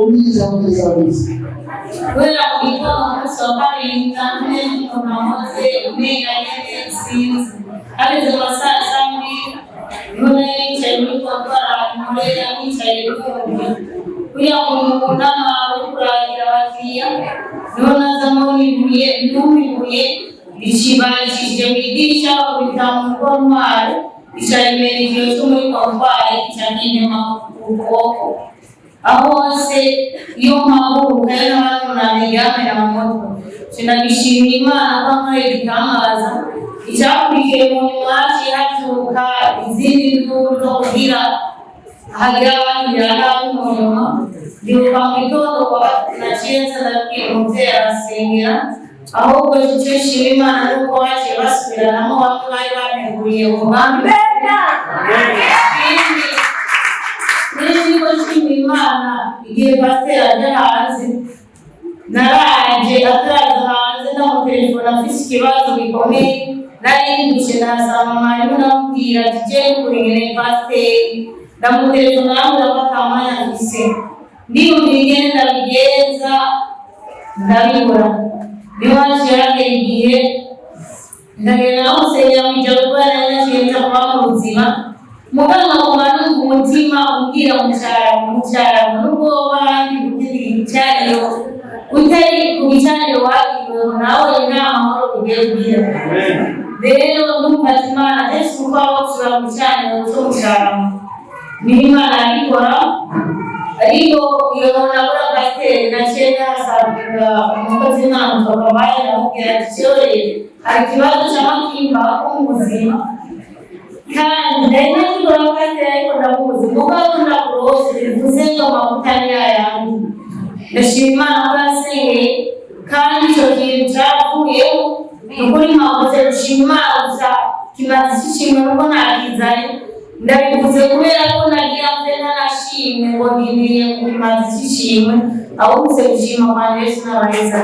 Uliza mtazamaji. Wewe ukitoa safari ngane kama mmoja mega yensi. Ale za sasa mimi mwenye chai kwa para mmoja ni chai kwa. Kuya kunama ukura irawatia. Nona zamani buye bishibali shijemidisha kutamko mali. Ishaimeni kiosumu kwa mbali kichangine makuko. Awose iyo mabu kaina watu na migame na moto tunabishimima kama ikamaza ichapike mwachi hatuka izindi nduto kugira hagira watu yana mnyoma ndio kama mitoto kwa tunacheza na kimozea sengira aho kwa tucheshima na nduko wache basi na mwa watu wale kuye ngombe Imana igihe pasteur ajya hanze naraje ataraza hanze no telefone afite ikibazo gikomeye nari nishe nasama mwarimu namubwira tije kurengera pasteur ndamutelefona namubwira ko atamanya afise ndiyumvira ndabigenza ndabikora niwaje yagera igihe ndagenda namusenya mwijoro neza kwa mu buzima muganga kumana umutima ubwira mucyara nuko bandi kugiri cyariro utari kubicyariro wagiwe nawe inama ho kugira rero n'umutima Yesu ko awusura mucyariro cyo mucyara n'Imana ikora ariko iyo nabura pasteur na cyenda asabira umukozi n'abantu babaye namubwira cyore hari kibazo cy'amakimba kumuzima kandi ndetse turabafite ariko ndabuze mugabo ndakurose bivuzenga makutani yanjye ndashima abasenge kandi cyo kintu cyavuye ukuri mabuze rushima uza kimaze kishimwe nuko nagizaye ndabivuze kubera ko nagira mfena nashimwe ngo ndiniye kimaze kishimwe aho uze gushima kwa Yesu n'abayeza